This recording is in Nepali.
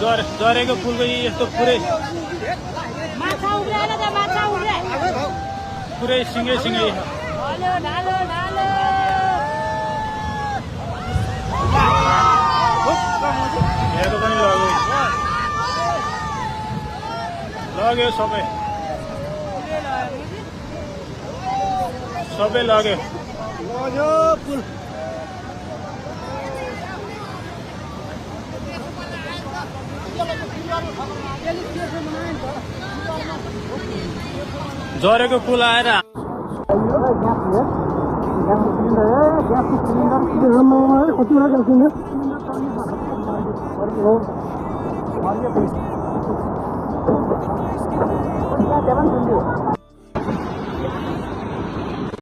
झरेको फुलको यस्तो पुरै पुरै सिँगै हेर्नु पनि लग्यो सबै लग्यो झरेको पुल आएर